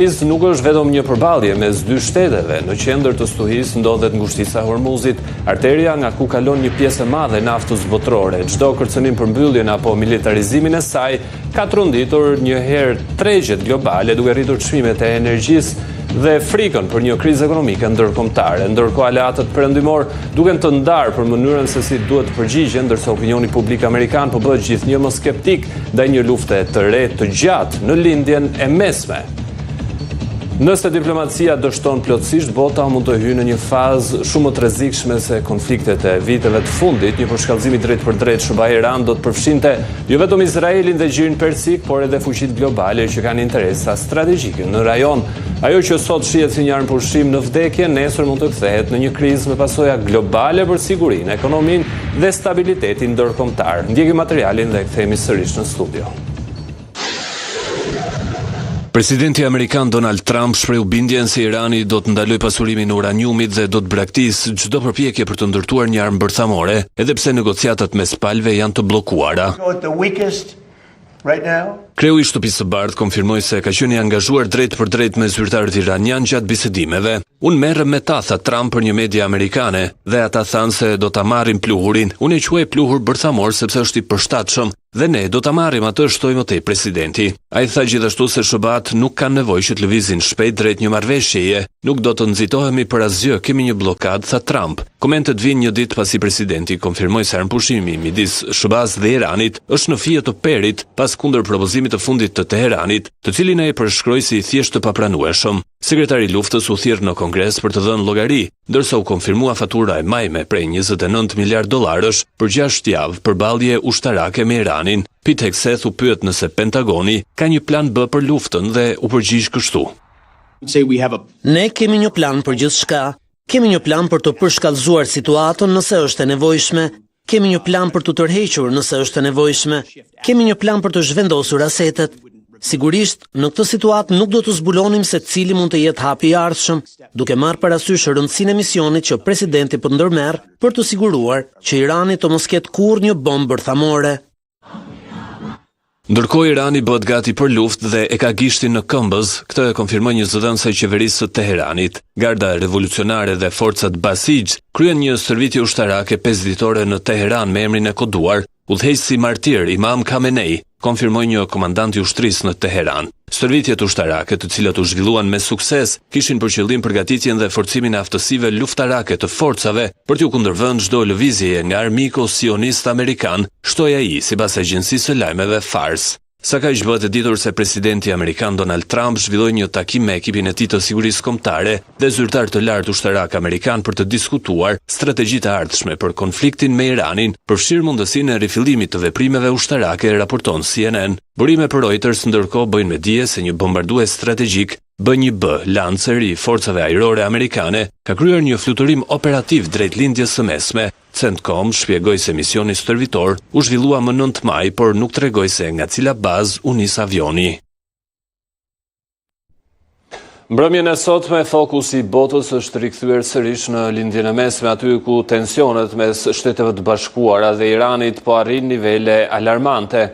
Nuk është vetëm një përballje mes dy shteteve. Në qendër të stuhisë ndodhet ngushtica e Hormuzit, arteria nga ku kalon një pjesë e madhe e naftës botërore. Çdo kërcënim për mbylljen apo militarizimin e saj ka tronditur një herë tregjet globale, duke rritur çmimet e energjisë dhe frikën për një krizë ekonomike ndërkombëtare. Ndërkohë aleatët perëndimor duken të ndarë për mënyrën se si duhet të përgjigjen, ndërsa opinioni publik amerikan po bëhet gjithnjë më skeptik ndaj një lufte të re të gjatë në lindjen e mesme. Nëse diplomacia dështon plotësisht, bota mund të hyjë në një fazë shumë të rrezikshme se konfliktet e viteve të fundit. Një përshkallëzim i drejt për drejt SBA-Iran do të përfshinte jo vetëm Izraelin dhe Gjirin Persik, por edhe fuqitë globale që kanë interesa strategjike në rajon. Ajo që sot shihet si një armë pushim në vdekje, nesër mund të kthehet në një krizë me pasoja globale për sigurinë, ekonominë dhe stabilitetin ndërkombëtar. Ndjekim materialin dhe kthehemi sërish në studio. Presidenti amerikan Donald Trump shprehu bindjen se Irani do të ndalojë pasurimin e uraniumit dhe do të braktisë çdo përpjekje për të ndërtuar një armë bërthamore, edhe pse negociatat mes palëve janë të bllokuara. Kreu i Shtëpisë së Bardhë konfirmoi se ka qenë i angazhuar drejt për drejt me zyrtarët iranian gjatë bisedimeve. Unë merrem me ta, tha Trump për një media amerikane, dhe ata thanë se do ta marrin pluhurin. Unë e quaj pluhur bërthamor sepse është i përshtatshëm dhe ne do ta marrim atë, shtoi më tej presidenti. Ai tha gjithashtu se SBA-t nuk kanë nevojë që të lëvizin shpejt drejt një marrëveshjeje, nuk do të nxitohemi për asgjë, kemi një blokadë, tha Trump. Komentet vinë një ditë pasi presidenti konfirmoi se armpushimi midis SBA-s dhe Iranit është në fije të perit pas kundër propozimit të fundit të Teheranit, të cilin ai përshkroi si thjesht të papranueshëm. Sekretari i luftës u thirr në Kongres për të dhënë llogari, ndërsa u konfirmua fatura e majme prej 29 miliard dollarësh për 6 javë për ballje ushtarake me Iranin. Pete Hegseth u pyet nëse Pentagoni ka një plan B për luftën dhe u përgjigj kështu. Ne kemi një plan për gjithçka. Kemi një plan për të përshkallëzuar situatën nëse është e nevojshme. Kemi një plan për të tërhequr nëse është e nevojshme. Kemi një plan për të zhvendosur asetet. Sigurisht, në këtë situatë nuk do të zbulonim se cili mund të jetë hapi i ardhshëm, duke marrë parasysh rëndësinë e misionit që presidenti po ndërmerr për të siguruar që Irani të mos ketë kurrë një bombë bërthamore. Ndërkohë Irani bëhet gati për luftë dhe e ka gishtin në këmbëz, këtë e konfirmoi një zëdhënës e qeverisë së Teheranit. Garda revolucionare dhe forcat Basij kryen një stërvitje ushtarake 5 ditore në Teheran me emrin e koduar Udhëheqësi martir Imam Khamenei, konfirmoi një komandant i ushtrisë në Teheran. Stërvitjet ushtarake, të cilat u zhvilluan me sukses, kishin për qëllim përgatitjen dhe forcimin e aftësive luftarake të forcave për t'u kundërvënë çdo lëvizjeje nga armiku sionist amerikan, shtoi ai sipas agjencisë së lajmeve Fars. Sa ka që bëhet e ditur se presidenti amerikan Donald Trump zhvilloi një takim me ekipin e tij të sigurisë kombëtare dhe zyrtar të lartë ushtarak amerikan për të diskutuar strategjitë e ardhshme për konfliktin me Iranin, përfshirë mundësinë e rifillimit të veprimeve ushtarake, raporton CNN. Burime për Reuters ndërkohë bëjnë me dije se një bombardues strategjik B-1B, Lancer i forcave ajrore amerikane, ka kryer një fluturim operativ drejt lindjes së mesme. CENTCOM shpjegoi se misioni stërvitor u zhvillua më 9 maj, por nuk tregoi se nga cila bazë u nis avioni. Mbrëmjen e sotme, fokusi i botës është rikthyer sërish në lindjen e mesme, aty ku tensionet mes Shteteve të Bashkuara dhe Iranit po arrin nivele alarmante.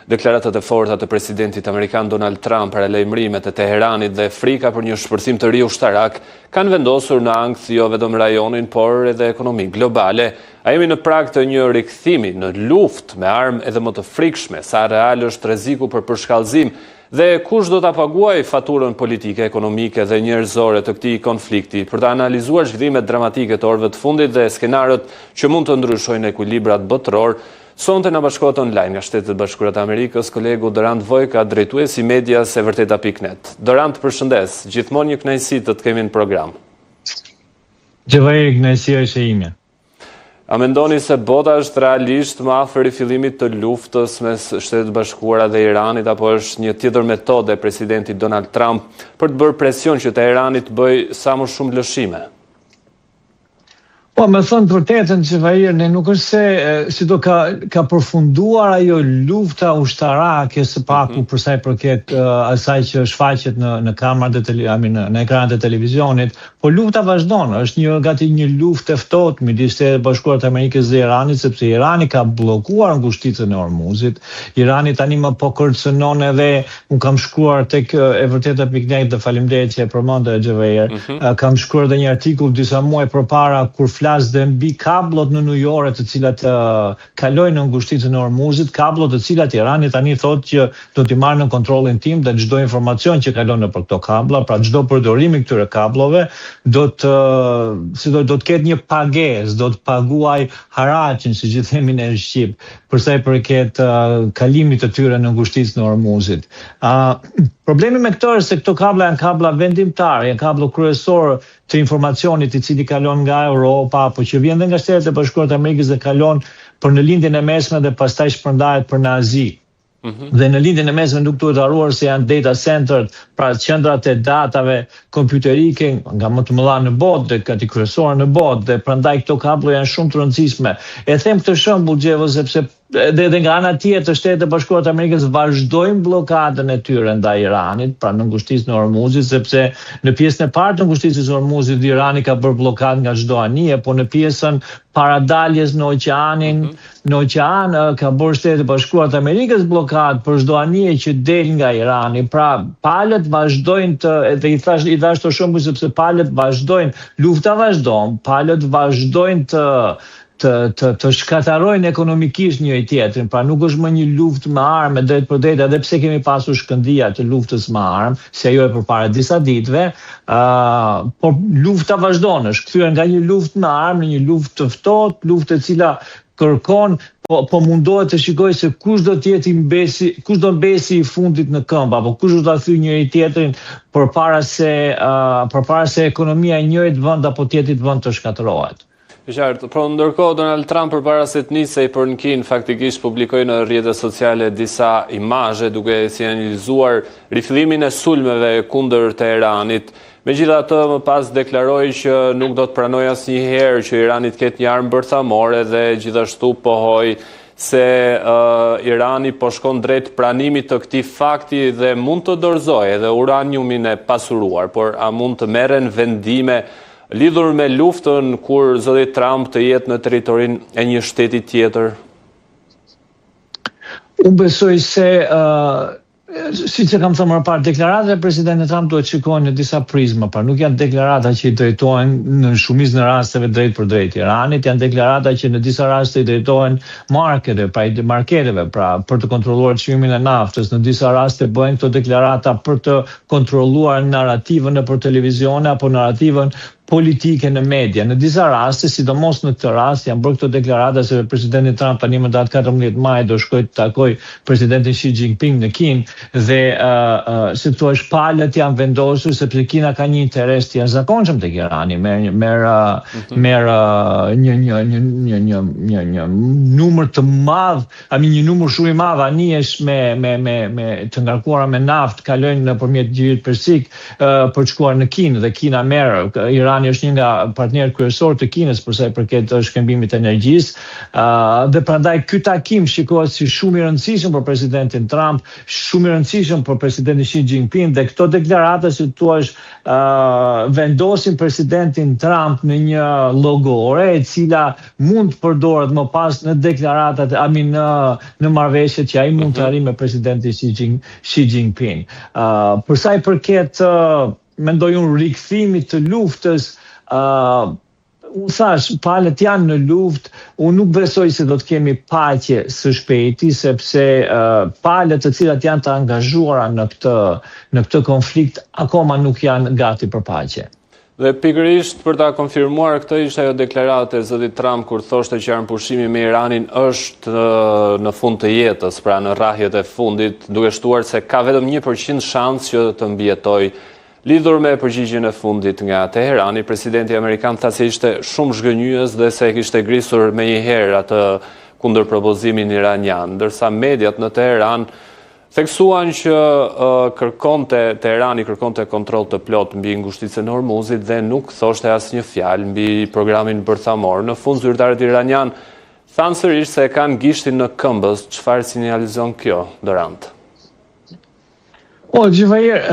Deklaratat e forta të presidentit amerikan Donald Trump para lajmërimet e Teheranit dhe frika për një shpërthim të ri ushtarak kanë vendosur në ankth jo vetëm rajonin, por edhe ekonominë globale. A jemi në prag të një rikthimi në luftë me armë edhe më të frikshme, sa real është rreziku për përshkallëzim dhe kush do ta paguajë faturën politike, ekonomike dhe njerëzore të këtij konflikti. Për të analizuar zhvillimet dramatike të orëve të fundit dhe skenarët që mund të ndryshojnë ekuilibrat botëror, sonte na bashkohet online nga Shtetet e Bashkuara të Amerikës kolegu Dorant Vojka, drejtues i medias e vërteta.net. Dorant, përshëndes. Gjithmonë një kënaqësi të kemi në program. Gjithaj kënaqësia është e ime. A mendoni se bota është realisht më afër rifillimit të luftës mes Shtetet e Bashkuara dhe Iranit, apo është një tjetër metodë e presidentit Donald Trump për të bërë presion që Teherani të bëjë sa më shumë lëshime? Po, me thënë të vërtetën që Vahir, ne nuk është se si do ka përfunduar ajo lufta ushtarake së paku për sa i përket asaj që shfaqet në kamerat në ekranet e televizionit, po lufta vazhdon, është gati një luftë e ftohtë midis Shtetit Bashkuar të Amerikës dhe Iranit, sepse Irani ka bllokuar ngushticën e Hormuzit. Irani tani më po kërcënon edhe, unë kam shkruar tek e vërteta piknet dhe faleminderit që e përmendë Xhevair, kam shkruar edhe një artikull disa muaj përpara kur flas dhe mbi kablot në New York të cilat kalojnë në ngushticën e Hormuzit, kablot të cilat Irani tani thotë që do t'i marrë në kontrollin tim dhe çdo informacion që kalon nëpër këto kabla, pra çdo përdorim i këtyre kablove do të ketë një pagesë, do të paguaj haraqin, siç i themin në Shqip, për sa i përket kalimit të tyre në ngushticën e Hormuzit. Problemi me këto është se këto kabla janë kabla vendimtare, janë kablo kryesor të informacionit i cili kalon nga Europa, apo që vjen dhe nga Shtetet e Bashkuara të Amerikës dhe kalon për në lindjen e mesme dhe pastaj shpërndahet për në Azi. Dhe në lindjen e mesme nuk duhet harruar se janë data center, pra qendrat e datave kompjuterike nga më të mëdha në botë dhe gati kryesore në botë, dhe prandaj këto kablo janë shumë të rëndësishme. E them këtë shembull Xhevo sepse dhe nga ana tjetër Shtetet e Bashkuara të Amerikës vazhdojnë bllokadën e tyre ndaj Iranit, pra në ngushticën e Hormuzit, sepse në pjesën e parë të ngushticës së Hormuzit Irani ka bërë bllokadë nga çdo anije, po në pjesën paradaljes në oqean ka bërë Shtetet e Bashkuara të Amerikës bllokadë për çdo anije që del nga Irani. Pra palët vazhdojnë dhe i thash të shumë sepse palët vazhdojnë, lufta vazhdon, palët vazhdojnë të shkatarojnë ekonomikisht njëri tjetrin, pra nuk është më një luftë me armë drejt për drejt, edhe pse kemi pasur shkëndija të luftës me armë, si ajo e përpara disa ditëve, por lufta vazhdon, është kthyer nga një luftë me armë në një luftë të ftohtë, luftë e cila kërkon, po mundohet të shikoj se kush do mbesi i fundit në këmbë, apo kush do ta thyejë njëri tjetrin përpara se ekonomia e njëjtë vend apo tjetrit vend të shkatërrohet. Qartë, por ndërkohë Donald Trump përpara se të nisej për në Kinë faktikisht publikoi në rrjetet sociale disa imazhe duke sinjalizuar rifillimin e sulmeve kundër Teheranit. Megjithatë, më pas deklaroi që nuk do të pranojë asnjëherë që Irani të ketë një armë bërthamore dhe gjithashtu pohoi se Irani po shkon drejt pranimit të këtij fakti dhe mund të dorëzojë edhe uraniumin e pasuruar, por a mund të merren vendime lidhur me luftën kur zoti Trump të jetë në territorin e një shteti tjetër? Unë besoj se, siç e kam thënë më parë, deklaratat e presidentit Trump duhet shikohen në disa prizma, pra nuk janë deklarata që i drejtohen në shumicën e rasteve drejt për drejt Iranit, janë deklarata që në disa raste i drejtohen marketeve, pra për të kontrolluar çmimin e naftës, në disa raste bëhen këto deklarata për të kontrolluar narrativën nëpër televizione apo narrativën politike në media. Në disa raste, sidomos në këtë rast, janë bërë këto deklarata se presidenti Trump tani më datë 14 maj do shkojë të takojë presidentin Xi Jinping në Kinë dhe si thua palët janë vendosur sepse Kina ka një interes të jashtëzakonshëm tek Irani, merr një numër të madh, një numër shumë i madh anijesh me të ngarkuara me naftë kalojnë nëpërmjet gjirit persik për të shkuar në Kinë dhe Kina merr. Irani është një nga partnerët kryesor të Kinës për sa i përket shkëmbimit të energjisë, dhe prandaj ky takim shikohet si shumë i rëndësishëm për presidentin Trump, shumë i rëndësishëm për presidentin Xi Jinping, dhe këto deklarata si thua vendosin presidentin Trump në një llogore e cila mund të përdoret më pas në deklaratat, në marrëveshjet që ai mund të arrijë me presidentin Xi Jinping. Për sa i përket mendoj unë rikthimit të luftës, unë thash, palët janë në luftë, unë nuk besoj se do të kemi paqe së shpejti, sepse palët të cilat janë të angazhuara në këtë konflikt akoma nuk janë gati për paqe. Dhe pikërisht për ta konfirmuar këtë ishte ajo deklaratë e zotit Trump kur thoshte që armëpushimi me Iranin është në fund të jetës, pra në rrahjet e fundit, duke shtuar se ka vetëm 1% shans që të mbijetojë. Lidhur me përgjigjen e fundit nga Teherani, presidenti amerikan tha se ishte shumë zhgënjyes dhe se kishte grisur menjëherë atë kundërpropozimin iranian, ndërsa mediat në Teheran Theksuan që Teherani kërkonte kontroll të plot mbi ngushticën e Hormuzit dhe nuk thoshte asnjë fjalë mbi programin bërthamor. Në fund zyrtarët iranian thanë sërish se kanë gishtin në këmbës. Çfarë sinjalizon kjo, Dorant? Gjivajër,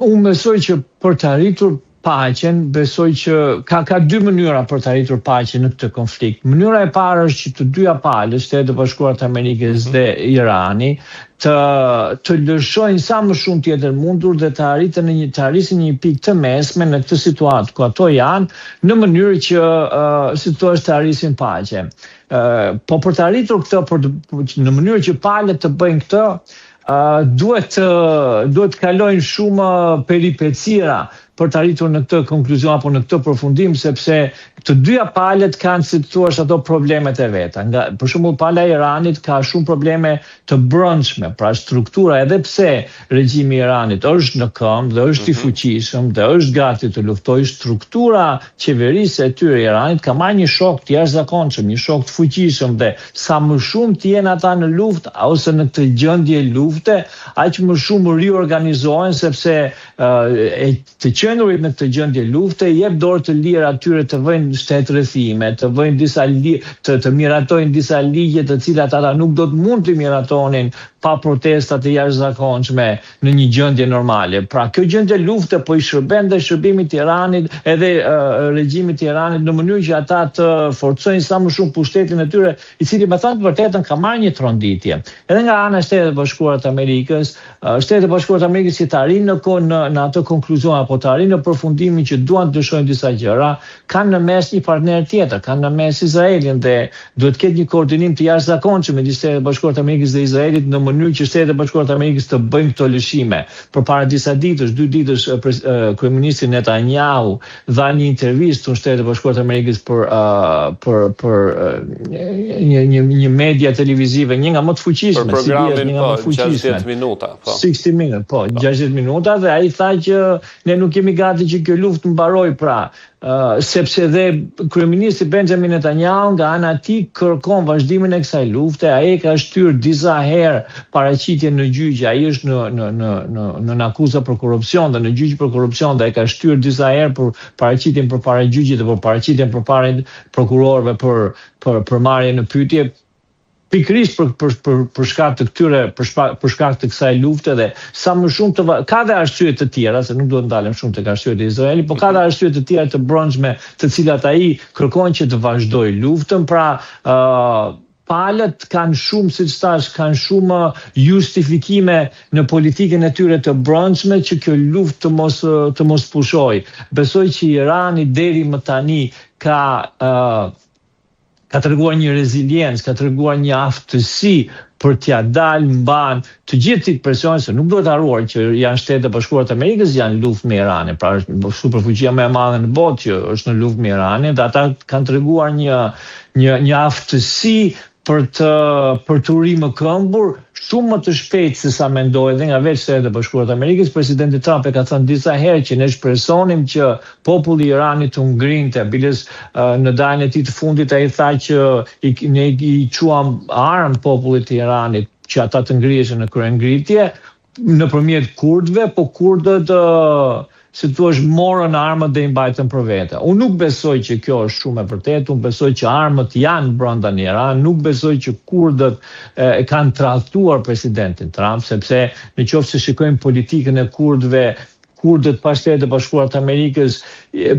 unë besoj që për të arritur paqen, besoj që ka dy mënyra për të arritur paqen në këtë konflikt. Mënyra e parë është që të dyja palët, Shtetet e Bashkuara të Amerikës dhe Irani, të lëshojnë sa më shumë tjetër mundur dhe të arrisin një pikë të mesme në këtë situatë ku ato janë, në mënyrë që si thua të arrisin paqe. Po për të arritur këtë, në mënyrë që palët të bëjnë këtë, duhet të kalojnë shumë peripecira për të arritur në këtë konkluzion apo në këtë përfundim, sepse të dyja palët kanë, si të thuash, ato problemet e veta. Për shembull, pala e Iranit ka shumë probleme të brendshme, pra struktura, edhe pse regjimi i Iranit është në këmbë dhe është i fuqishëm dhe është gati të luftojë, struktura qeverisë e tyre e Iranit ka marrë një shok të jashtëzakonshëm, një shok të fuqishëm dhe sa më shumë të jenë ata në luftë ose në këtë gjendje lufte, aq më shumë riorganizohen sepse të qenurit në këtë gjendje lufte jep dorë të lirë atyre të vëjnë shtetërrethime, të vëjnë të miratojnë disa ligje të cilat ata nuk do të mund të miratonin pa protestat e jashtëzakonshme në një gjendje normale. Pra kjo gjendje lufte po i shërben dhe shërbimit të Iranit edhe regjimit të Iranit në mënyrë që ata të forcojnë sa më shumë pushtetin e tyre, i cili me thënë të vërtetën ka marrë një tronditje. Edhe nga ana e Shtetit e Bashkuara të Amerikës, Shtetet e Bashkuara të Amerikës që të arrinë në atë konkluzion apo të arrinë në përfundimin që duan të lëshojnë disa gjëra, kanë në mes një partner tjetër, kanë në mes Izraelin dhe duhet të ketë një koordinim të jashtëzakonshëm midis Shtetit e Bashkuara të Amerikës dhe Izraelit në mënyrë që Shtetet e Bashkuara të Amerikës të bëjnë këto lëshime. Përpara disa ditësh, 2 ditësh, kryeministri Netanyahu dha një intervistë në Shtetet e Bashkuara të Amerikës për një media televizive, një nga më të fuqishme, për programin 60 minuta, 60 minuta, 60 minuta, dhe ai tha që ne nuk jemi gati që kjo luftë mbaroj, pra sepse dhe kryeministri Benjamin Netanyahu nga ana e tij kërkon vazhdimin e kësaj lufte. Ai ka shtyr disa herë paraqitje në gjyq, ai është në akuza për korrupsion dhe në gjyq për korrupsion, dhe ai ka shtyr disa herë për paraqitjen përpara gjyqit dhe për paraqitjen përpara prokurorëve për marrjen në pyetje, pikërisht për shkak të këtyre, për shkak të kësaj lufte, dhe sa më shumë ka dhe arsye të tjera, se nuk duhet ndalem shumë tek arsyet e Izraelit, por ka dhe arsye të tjera të brendshme, të cilat ai kërkon që të vazhdojë luftën. Pra palët kanë shumë, siç thash, kanë shumë justifikime në politikën e tyre të brendshme që kjo luftë të mos pushojë. Besoj që Irani deri më tani ka treguar një reziliencë, ka treguar një aftësi për t'ja dalë mban të gjithë këto presione, se nuk duhet harruar që janë Shtetet e Bashkuara të Amerikës, janë luftë me Iranin, pra është superfuqia më e madhe në botë që është në luftë me Iranin, dhe ata kanë treguar një aftësi për të rrimë këmbur shumë më të shpejt se sa mendoj dhe nga veç Shtetet e Bashkuara të Amerikës. Presidenti Trump e ka thënë disa herë që ne shpresonim që populli i Iranit të ngrinte, biles në daljen e tij të fundit ai tha që ne i quam armë popullit të Iranit që ata të ngriheshin në kryengritje nëpërmjet kurdëve, po kurdët si thua morën armët dhe i mbajtën për vete. Unë nuk besoj që kjo është shumë e vërtetë, unë besoj që armët janë brenda në Iran, nuk besoj që kurdët kanë tradhtuar presidentin Trump, sepse nëse shikojmë politikën e kurdëve, kurdët pa Shtetet e Bashkuara të Amerikës i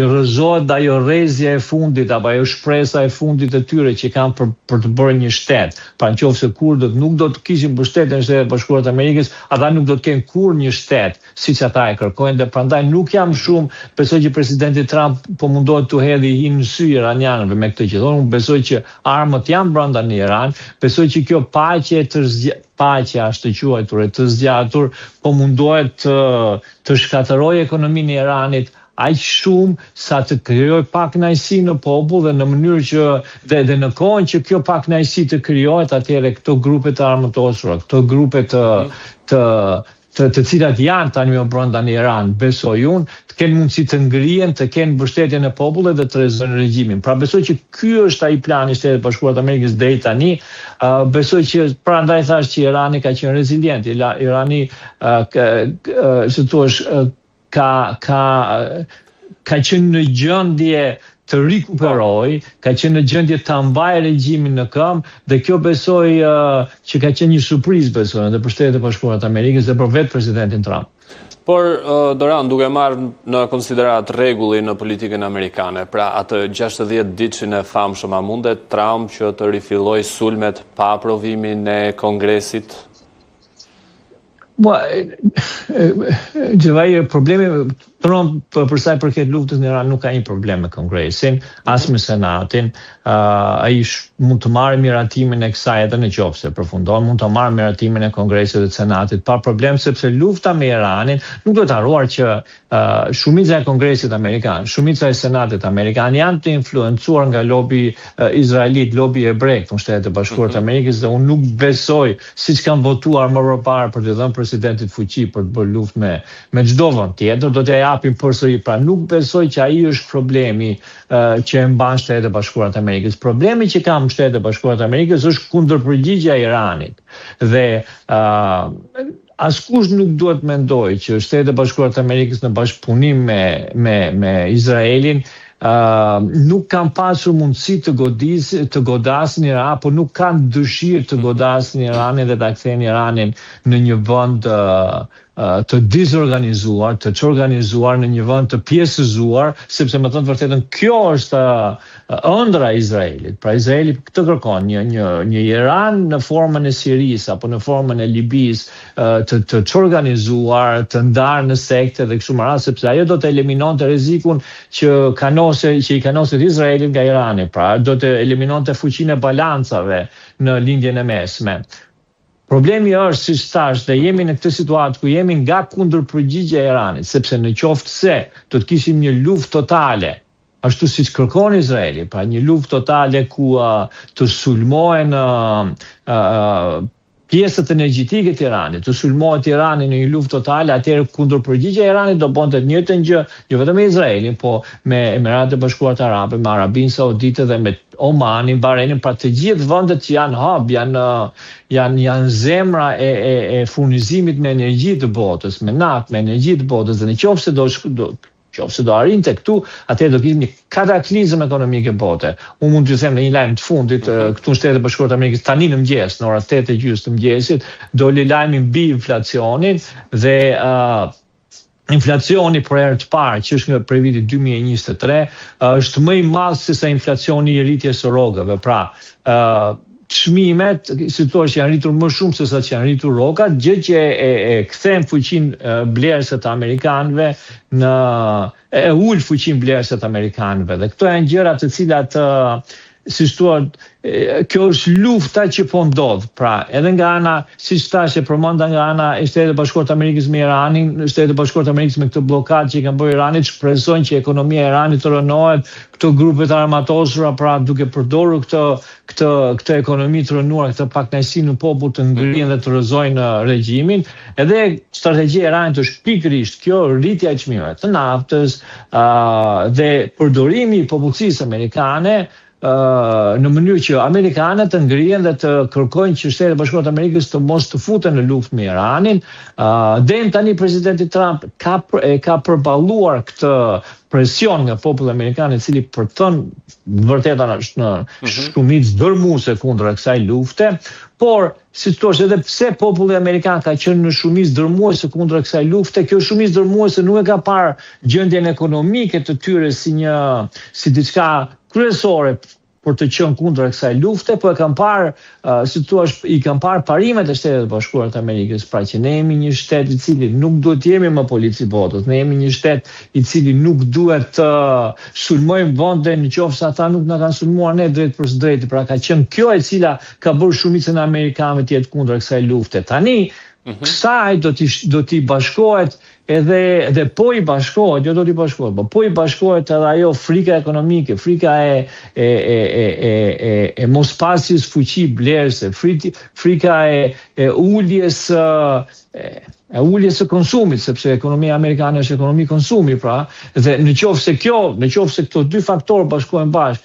rrëzohet dhe ajo rrezja e fundit apo ajo shpresa e fundit e tyre që kanë për të bërë një shtet. Pra nëse kurdët nuk do të kishin mbështetjen e Shtetit të Bashkuara të Amerikës, ata nuk do të kenë kurrë një shtet siç ata e kërkojnë, dhe prandaj nuk jam shumë, besoj që presidenti Trump po mundohet të hedhë hinë në sy iranianëve me këtë që thonë. Unë besoj që armët janë brenda në Iran, besoj që kjo paqja është të quajtur e të zgjatur, po mundohet të shkatërrojë ekonominë e Iranit aq shumë sa të krijojë pak kënaqësi në popull, dhe në mënyrë që dhe në kohën që kjo pak kënaqësi të krijohet, atëherë këto grupe të armëtosura, këto grupe të cilat janë tani më brenda në Iran, besoj unë, të kenë mundësi të ngrihen, të kenë mbështetjen e popullit dhe të rrezojnë regjimin. Pra besoj që ky është ai plani i Shtetit Bashkuar të Amerikës deri tani. Besoj që prandaj thash që Irani ka qenë rezilient. Irani si thua ka qenë në gjendje të rikuperoj, ka qenë në gjendje të mbajë regjimin në këmbë dhe kjo besoj që ka qenë një surprizë besoj edhe për Shtetet e Bashkuara të Amerikës dhe për vetë presidentin Trump. Por, Doran, duke marrë në konsiderat rregullin në politikën amerikane, pra atë 60 ditëshin e famshëm, a mundet Trump që të rifilloj sulmet pa aprovimin e Kongresit? Gjëvaj, problemi Trump për sa i përket luftës në Iran nuk ka një problem me Kongresin, as me Senatin. Ai mund të marrë miratimin e kësaj edhe në qoftë se përfundon, mund të marrë miratimin e Kongresit dhe të Senatit pa problem, sepse lufta me Iranin nuk duhet harruar që shumica e Kongresit Amerikan, shumica e Senatit Amerikan janë të influencuar nga lobi izraelit, lobi hebrejk në Shtetet e Bashkuara të Amerikës dhe unë nuk besoj, siç kanë votuar më parë për të dhënë presidentit fuqi për të bërë luftë me çdo vend tjetër, do t'ja japin përsëri. Pra nuk besoj që ai është problemi që e mban Shtetet e Bashkuara të Amerikës. Problemi që ka Shtetet e Bashkuara të Amerikës është kundërpërgjigjja e Iranit. Dhe askush nuk duhet mendoj që Shtetet e Bashkuara të Amerikës në bashkëpunim me Izraelin nuk kanë pasur mundësi të godasin Iran, apo nuk kanë dëshirë të godasin Iranin dhe ta kthejnë Iranin në një vend të dizorganizuar, të çorganizuar në një vend të pjesëzuar, sepse më thënë vërtetën kjo është ëndra e Izraelit. Pra Izraeli këtë kërkon, një Iran në formën e Sirisë apo në formën e Libisë, të çorganizuar, të ndarë në sekte dhe kështu me radhë, sepse ajo do të eliminonte rrezikun që i kanoset Izraelit nga Irani. Pra do të eliminonte fuqinë e balancave në lindjen e mesme. Problemi është, siç thash, dhe jemi në këtë situatë ku jemi nga kundërpërgjigjja e Iranit, sepse në qoftë se do të kishim një luftë totale, ashtu siç kërkon Izraeli, pra një luftë totale ku të sulmohen pjesët energjetike të Iranit, të sulmohet Irani në një luftë totale, atëherë kundërpërgjigjja e Iranit do bënte të njëjtën gjë, jo vetëm me Izraelin, po me Emiratet e Bashkuara Arabe, me Arabinë Saudite dhe me Omanin, Bahreinin, pra të gjithë vendet që janë hub, janë zemra e furnizimit me energji të botës, me naftë, me energji të botës, dhe në qoftë se do arrinte këtu, atëherë do kishim një kataklizëm ekonomike bote. Unë mund t'ju them në një lajm të fundit, këtu në Shtetet e Bashkuara të Amerikës, tani në mëngjes, në orën 8:30 të mëngjesit, doli lajmi mbi inflacionin dhe inflacioni për herë të parë, që është nga prej vitit 2023, është më i madh se sa inflacioni i rritjes së rrogave. Pra, çmimet, si thua, që janë rritur më shumë se sa që janë rritur rrogat, gjë që e kthen fuqinë blerëse të amerikanëve e ul fuqinë blerëse të amerikanëve. Dhe këto janë gjëra të cilat siç thua, kjo është lufta që po ndodh. Pra, edhe nga ana, siç thash, e përmenda nga ana e Shtetit Bashkuar të Amerikës me Iranin, Shtetet Bashkuar të Amerikës me këtë blokadë që i kanë bërë Iranit, shpresojnë që ekonomia e Iranit të rënohet, këto grupe të armatosura, pra duke përdorur këtë ekonomi të rënuar, këtë pakënaqësi në popull të ngrihen dhe të rrëzojnë regjimin. Edhe strategjia e Iranit është pikërisht kjo, rritja e çmimeve të naftës dhe përdorimi i popullsisë amerikane në mënyrë që amerikanët të ngrihen dhe të kërkojnë që Shtetet e Bashkuara të Amerikës të mos të futen në luftë me Iranin. Deri tani presidenti Trump ka përballuar këtë presion nga populli amerikan, i cili për të thënë vërtetën është në shumicë dërmuese kundër kësaj lufte, por si thua, edhe pse populli amerikan ka qenë në shumicë dërmuese kundër kësaj lufte, kjo shumicë dërmuese nuk e ka parë gjendjen ekonomike të tyre si diçka kryesore për të qenë kundër kësaj lufte, po e kanë parë, si thua, i kanë parë parimet e Shtetit Bashkuar të Amerikës, pra që ne jemi një shtet i cili nuk duhet të jemi më polici botës, ne jemi një shtet i cili nuk duhet të sulmojmë vende në qoftë se ata nuk na kanë sulmuar ne drejt për së drejti, pra ka qenë kjo e cila ka bërë shumicën e amerikanëve të jetë kundër kësaj lufte. Tani kësaj do t'i bashkohet edhe po i bashkohet, jo do t'i bashkohet, po i bashkohet edhe ajo frika ekonomike, frika e mospasjes fuqi blerëse, frika e uljes uljes së konsumit, sepse ekonomia amerikane është ekonomi konsumi, pra, dhe në qoftë se këto dy faktorë bashkohen bashkë,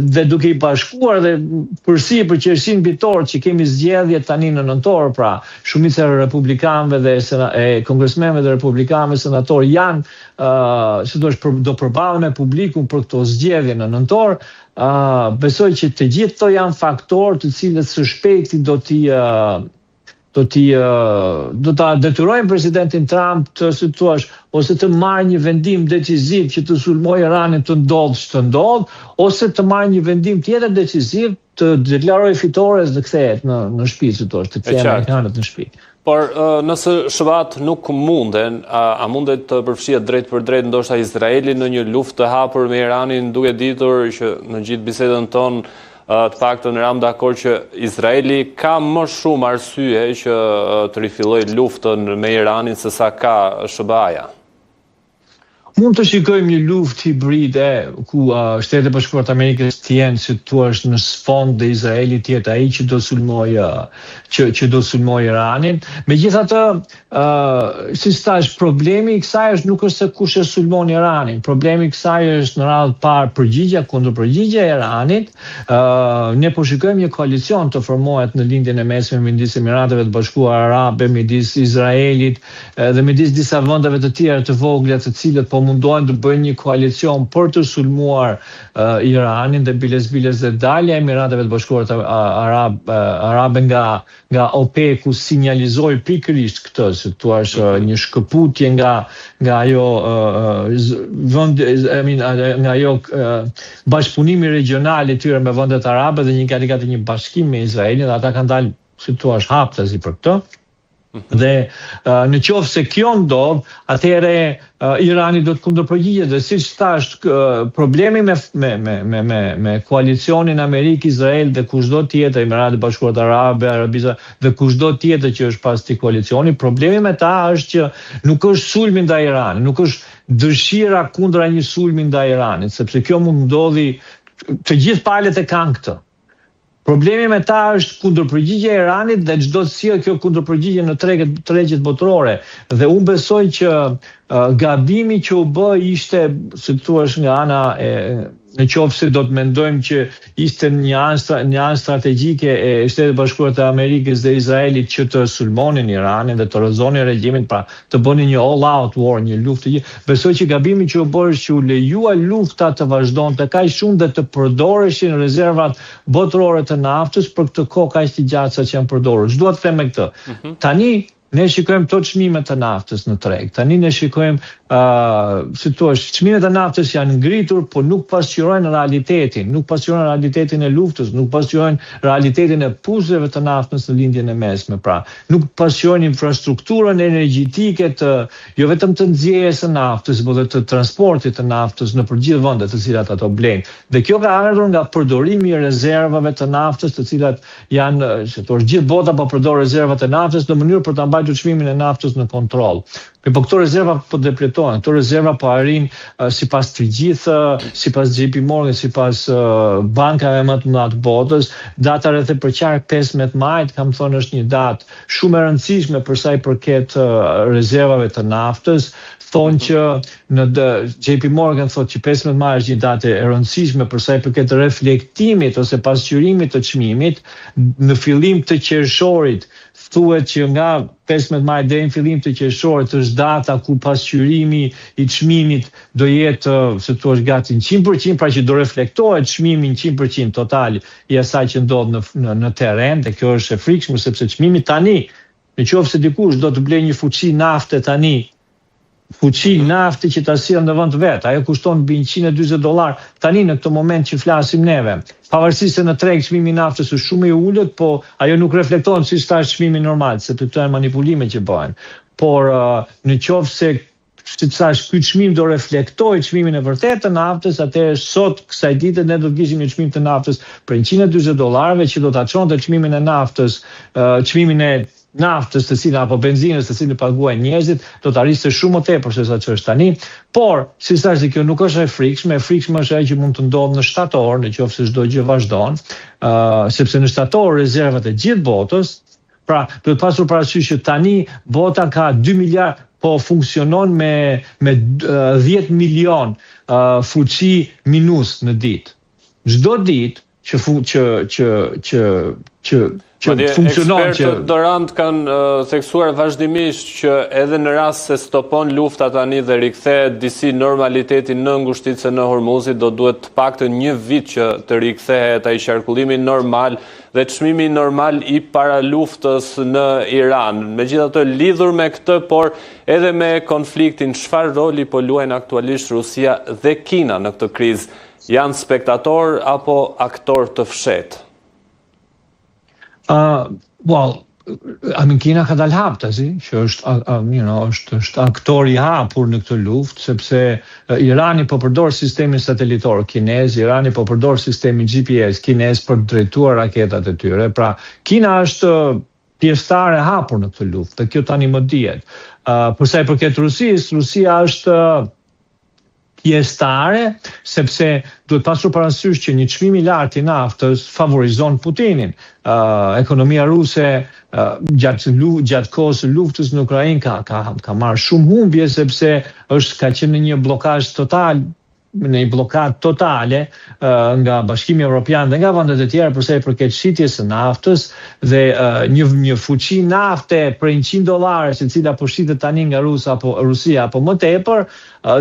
dhe duke i bashkuar dhe përsi për qersin bitor që kemi zgjedhje tani në nëntor, pra, shumica e republikanëve dhe kongresmenëve dhe republikanëve senatorë janë do përballen me publikun për këto zgjedhje në nëntor. Besoj që të gjithë këto janë faktorë të cilët së shpejti do ta detyrojnë presidentin Trump të ose të marrë një vendim decisiv që të sulmojë Iranin të ndodhë që të ndodhë, ose të marrë një vendim tjetër decisiv të deklarojë fitores dhe kthehet në shtëpi, të kthejë amerikanët në shtëpi. Por nëse SBA nuk munden, a mundet të përfshihet drejt për drejt ndoshta Izraeli në një luftë të hapur me Iranin, duke ditur që në gjithë bisedën tonë të paktën eram dakord që Izraeli ka më shumë arsye që të rifillojë luftën me Iranin se sa ka SBA-ja. Mund të shikojmë një luftë hibride ku Shtetet e Bashkuara të Amerikës të jenë si thua në sfond dhe Izraeli të jetë ai që do sulmojë Iranin. Megjithatë, si thash, problemi i kësaj është nuk është se kush e sulmon Iranin. Problemi i kësaj është në radhë parë përgjigja kundër përgjigje e Iranit. Ne po shikojmë një koalicion të formohet në lindjen e mesme midis Emirateve të Bashkuara Arabe, midis Izraelit dhe midis disa vendeve të tjera të vogla, të cilët po mundohen të bëjnë një koalicion për të sulmuar Iranin dhe biles dhe dalja e Emirateve të Bashkuara Arabe nga OPEC-u sinjalizoi pikërisht këtë, se thua një shkëputje nga ajo bashkëpunimi regional i tyre me vendet arabe dhe gati një bashkim me Izraelin, dhe ata kanë dalë, si thua, haptazi për këtë. Dhe në qoftë se kjo ndodh, atëherë Irani do të kundërpërgjigjet dhe siç thash, problemi me koalicionin Amerikë-Izrael dhe kushdo tjetër, Emiratet e Bashkuara Arabe, Arabisë dhe kushdo tjetër që është pas këtij koalicioni, problemi me ta është që nuk është sulmi ndaj Iranit, nuk është dëshira kundra një sulmi ndaj Iranit, sepse kjo mund ndodhi, të gjithë palët e kanë këtë. Problemi me ta është kundërpërgjigja e Iranit dhe çdo të sjellë kjo kundërpërgjigje në tregjet botërore. Dhe unë besoj që gabimi që u bë ishte, si thua, nga ana në qoftë se do të mendojmë që ishte një anë strategjike e Shtetit Bashkuar të Amerikës dhe Izraelit që të sulmonin Iranin dhe të rrëzonin regjimin, pra të bënin një all-out war, një luftë. Besoj që gabimi që u bë është që u lejua lufta të vazhdonte kaq shumë dhe të përdoreshin rezervat botërore të naftës për këtë kohë kaq të gjatë sa që janë përdorur. Ç'dua të them me këtë? Tani ne shikojmë të çmimet të naftës në treg. Tani ne shikojmë, si thua, çmimet e naftës janë ngritur, por nuk pasqyrojnë realitetin, nuk pasqyrojnë realitetin e luftës, nuk pasqyrojnë realitetin e puzeve të naftës në lindjen e mesme, pra. Nuk pasqyrojnë infrastrukturën energjetike jo vetëm të nxjerrjes së naftës, por edhe të transportit të naftës në përgjithë vendet të cilat ato blejnë. Dhe kjo ka ardhur nga përdorimi i rezervave të naftës, të cilat janë, si thua, gjithë bota po përdor rezervat e naftës në mënyrë për ta mbajtur çmimin e naftës në kontroll. Po këto rezerva po depletohen, këto rezerva po arrin sipas të gjithë, sipas JP Morgan, sipas bankave më të mëdha të botës, data rreth e përqark 15 majit, kam thënë, është një datë shumë e rëndësishme për sa i përket rezervave të naftës. Thonë që JP Morgan thotë që 15 maj është një datë e rëndësishme për sa i përket reflektimit ose pasqyrimit të çmimit në fillim të qershorit. Thuhet që nga 15 maj deri në fillim të qershorit është data ku pasqyrimi i çmimit do jetë, se thua, gati 100%, pra që do reflektohet çmimi 100% total i asaj që ndodh në terren, dhe kjo është e frikshme sepse çmimi tani, nëse dikush do të blejë një fuqi nafte tani, fuqi nafte që ta sjell në vend vet, ajo kushton mbi $140 tani në këtë moment që flasim neve. Pavarësisht se në treg çmimi i naftës është shumë i ulët, po ajo nuk reflekton siç thash çmimi normal, sepse këto janë manipulime që bëhen. Por në qoftë se, si thash, ky çmim do reflektojë çmimin e vërtetë të naftës, atëherë sot kësaj dite ne do të kishim një çmim të naftës për $140 që do ta çonte çmimin e naftës, çmimin e naftës të cilën apo benzinës të cilën paguajnë njerëzit, do të arrisë shumë më tepër se sa që është tani. Por, si thash, kjo nuk është e frikshme është ajo që mund të ndodhë në shtator, nëse çdo gjë vazhdon, sepse në shtator rezervat e gjithë botës Pra, duhet pasur parasysh që tani bota ka 2 miliard, po funksionon me 10 milion fuqi minus në ditë. Çdo ditë që funksionon Ekspertët Dorant kanë theksuar vazhdimisht që edhe në rast se stopon lufta tani dhe rikthehet disi normaliteti në ngushticën e Hormuzit, do duhet të paktën 1 vit që të rikthehet ai qarkullimi normal dhe çmimi normal i para luftës në Iran. Megjithatë, lidhur me këtë, por edhe me konfliktin, çfarë roli po luajnë aktualisht Rusia dhe Kina në këtë krizë? Janë spektator apo aktor të fshetë? Kina ka dalë haptazi, që është aktor i hapur në këtë luftë, sepse Irani po përdor sistemin satelitor kinez, Irani po përdor sistemin GPS kinez për të drejtuar raketat e tyre. Pra, Kina është pjesëtare hapur në këtë luftë, dhe kjo tani më dihet. Për sa i përket Rusisë, Rusia është pjesëtare, sepse duhet pasur parasysh që një çmim i lartë i naftës favorizon Putinin. Ekonomia ruse gjatë kohës së luftës në Ukrainë ka marrë shumë humbje, sepse ka qenë në një blokazh total, në një blokadë totale nga Bashkimi Evropian dhe nga vendet e tjera përsa i përket shitjes së naftës, dhe një fuqi nafte për $100 se cila po shitet tani nga Rusia apo më tepër,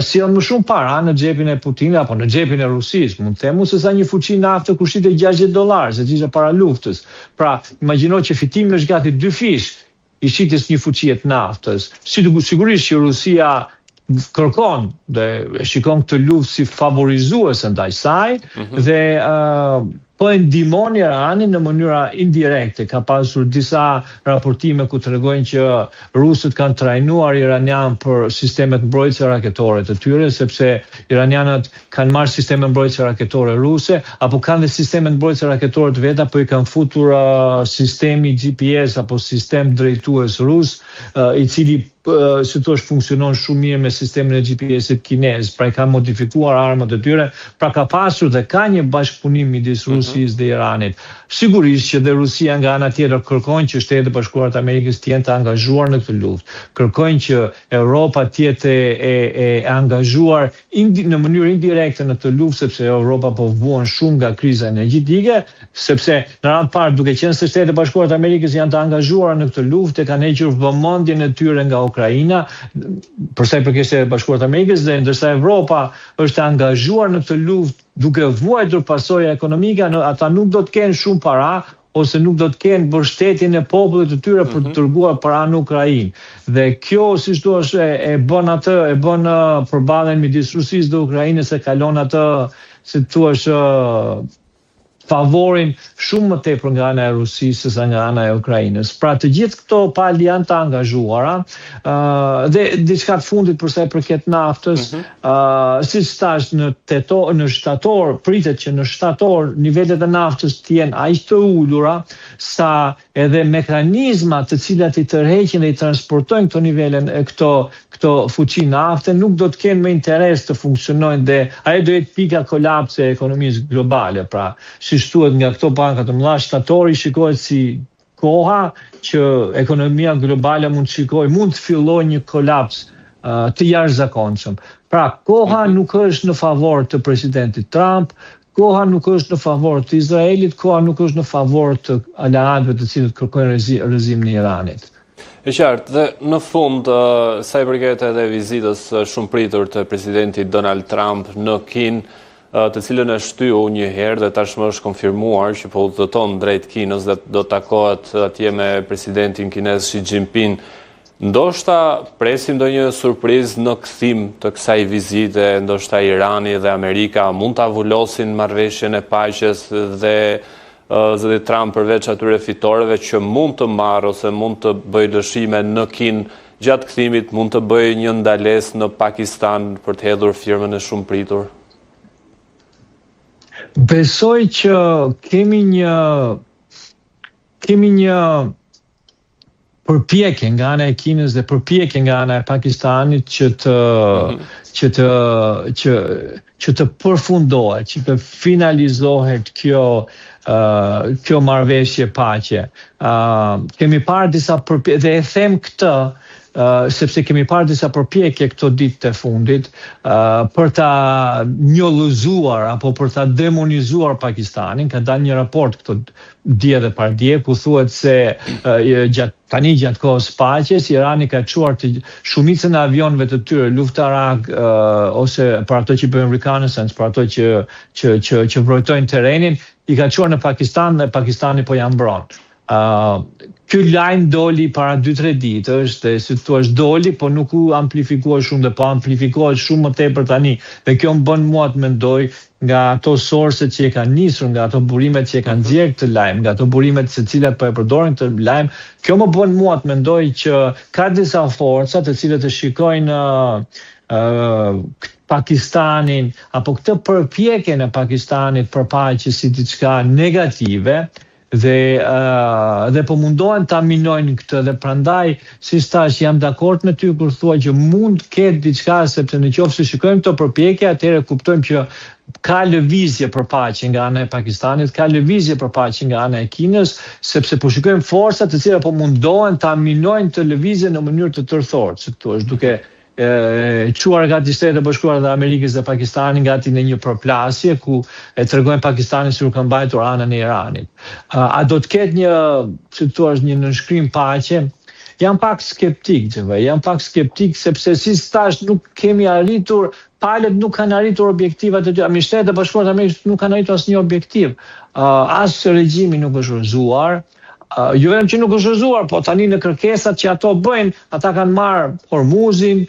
sjell më shumë para në xhepin e Putinit apo në xhepin e Rusisë, mund të themu, se sa një fuqi nafte kur shitet $60 se ishte para luftës. Pra, imagjino që fitimi është gati 2 fish i shitjes një fuqie të naftës. Sigurisht që Rusia kërkon dhe shikon këtë luftë si favorizuese ndaj saj dhe po e ndihmon Iranin në mënyra indirekte. Ka pasur disa raportime ku tregojnë që rusët kanë trajnuar iranian për sistemet mbrojtëse raketore të tyre, sepse iranianët kanë marrë sisteme mbrojtëse raketore ruse, apo kanë dhe sisteme mbrojtëse raketore të veta, po i kanë futur sistemi GPS apo sistem drejtues rus, i cili si thua funksionon shumë mirë me sistemin e GPS-it kinez, pra i ka modifikuar armët e tyre, pra ka pasur dhe ka një bashkëpunim midis Rusisë dhe Iranit. Sigurisht që dhe Rusia nga ana tjetër kërkojnë që Shtetet e Bashkuara të Amerikës të jenë të angazhuar në këtë luftë. Kërkojnë që Europa të jetë e angazhuar në mënyrë indirekte në këtë luftë, sepse Europa po vuan shumë nga kriza energjetike, sepse në radhë parë duke qenë se Shtetet e Bashkuara të Amerikës janë të angazhuara në këtë luftë, kanë hequr vëmendjen e tyre nga Ukraina, përsa i përket Shtetet e Bashkuara të Amerikës, dhe ndërsa Europa është angazhuar në këtë luftë duke vuajtur pasoja ekonomike, ata nuk do të kenë shumë para, ose nuk do të kenë mbështetjen e popullit të tyre për të dërguar para në Ukrainë. Dhe kjo, siç thua, e bën përballjen midis Rusisë dhe Ukrainës, e kalon atë, si thua, favorin shumë më tepër nga ana e Rusisë se nga ana e Ukrainës. Pra të gjithë këto palë janë të angazhuara, dhe diçka të fundit përsa i përket naftës, siç thash, në shtator, pritet që në shtator nivelet e naftës të jenë aq të ulura sa edhe mekanizmat të cilat i tërheqin dhe i transportojnë këto nivelen e këto fuqi nafte nuk do të kenë më interes të funksionojnë, dhe ajo do jetë pika kolapse e ekonomisë globale. Pra, si shtuhet nga këto banka të mëdha, shtatori shikohet si koha që ekonomia globale mund të fillojë një kolaps të jashtëzakonshëm. Pra, koha nuk është në favor të presidentit Trump, koha nuk është në favor të Izraelit, koha nuk është në favor të aleatëve të cilët kërkojnë rrezimin e Iranit. E qartë, dhe në fund, sa i përket edhe vizitës shumë pritur të presidentit Donald Trump në Kinë, të cilën e shtyu një herë dhe tashmë është konfirmuar që po udhëton drejt Kinës dhe do takohet atje me presidentin kinez Xi Jinping. Ndoshta presim ndonjë surprizë në kthim të kësaj vizite, ndoshta Irani dhe Amerika mund ta avullosin marrëveshjen e paqes dhe zëri Trump përveç atyre fitoreve që mund të marrë ose mund të bëjë lëshime në Kinë gjatë kthimit, mund të bëjë një ndalesë në Pakistan për të hedhur firmën e shumë pritur. Besoj që kemi një përpjekje nga ana e Kinës dhe përpjekje nga ana e Pakistanit që të përfundohet, që të finalizohet kjo marrëveshje paqe. Kemi parë disa përpjekje dhe e them këtë sepse kemi parë disa përpjekje këto ditë të fundit për ta njollëzuar apo për ta demonizuar Pakistanin. Ka dalë një raport këto dje dhe pardje ku thuhet se gjatë kohës paqes Irani ka çuar shumicën e avionëve të tyre luftarak ose për ato që bëjnë reconnaissance, për ato që mbrojtojnë terrenin, i ka çuar në Pakistan dhe Pakistani po ja mbron. Ky lajm doli para 2-3 ditësh dhe si thua doli, po nuk u amplifikuar shumë dhe po amplifikohet shumë më tepër tani. Dhe kjo më bën mua të mendoj nga ato sorset që e kanë nisur, nga ato burimet që e kanë nxjerrë këtë lajm, nga ato burimet se cilat po e përdorin këtë lajm, kjo më bën mua të mendoj që ka disa forca të cilët e shikojnë Pakistanin apo këtë përpjekjen e Pakistanit për paqe si diçka negative. Dhe po mundohen ta minojnë këtë dhe prandaj si thash jam dakord me ty kur thua që mund ketë diçka sepse në qoftë se shikojmë këto përpjekje atëherë kuptojmë që ka lëvizje për paqe nga ana e Pakistanit, ka lëvizje për paqe nga ana e Kinës, sepse po shikojmë forca të cilat po mundohen ta minojnë të lëvizjen në mënyrë të tërthorë, si thua, duke quar gati Shtetet e Bashkuara të Amerikës dhe Pakistanin gati në një përplasje ku e tregojnë Pakistanin se u ka mbajtur anën e Iranit. A do të ketë një, si thua, një nënshkrim paqe? Jam pak skeptik, sepse si thash nuk kemi arritur, palët nuk kanë arritur objektivat e tyre. Shtetet e Bashkuara të Amerikës nuk kanë arritur asnjë objektiv. As regjimi nuk është rrëzuar. Jo vetëm që nuk është rrëzuar, po tani në kërkesat që ato bëjnë, ata kanë marrë Hormuzin,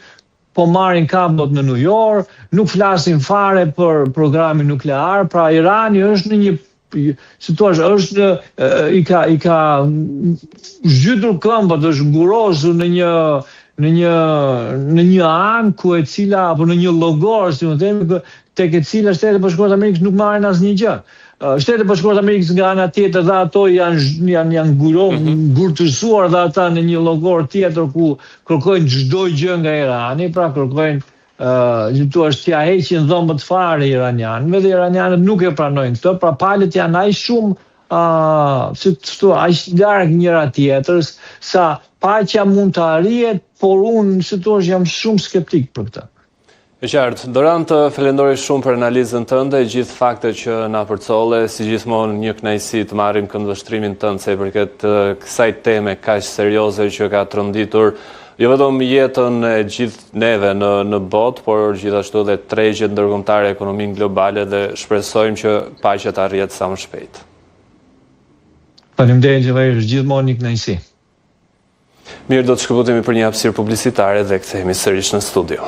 po marrin kabot në New York, nuk flasin fare për programin nuklear, pra Irani është në një si thua, është i ka zhytur këmbët, është ngurosur në një anë ku e cila apo në një llogor, si më themi, tek e cila Shtetet e Bashkuara të Amerikës nuk marrin asnjë gjë. Shtetet e Bashkuara të Amerikës nga ana tjetër dhe ato janë ngurtësuar dhe ata në një llogor tjetër ku kërkojnë çdo gjë nga Irani, pra kërkojnë t'ia heqin dhëmbët fare iranianëve dhe iranianët nuk e pranojnë këtë, pra palët janë aq shumë aq larg njëra tjetrës sa paqja mund të arrihet, por unë jam shumë skeptik për këtë. E qartë, Doran, të falenderoj shumë për analizën tënde, gjithë fakte që na përcolle, si gjithmonë një kënaqësi të marrim këndvështrimin tënd se përket kësaj teme kaq serioze që ka tronditur jo vetëm jetën e gjithë neve në botë, por gjithashtu dhe tregjet ndërkombëtare, ekonominë globale dhe shpresojmë që paqja të arrihet sa më shpejt. Faleminderit që është gjithmonë një kënaqësi. Mirë, do të shkëputemi për një hapësirë publicitare dhe kthehemi sërish në studio.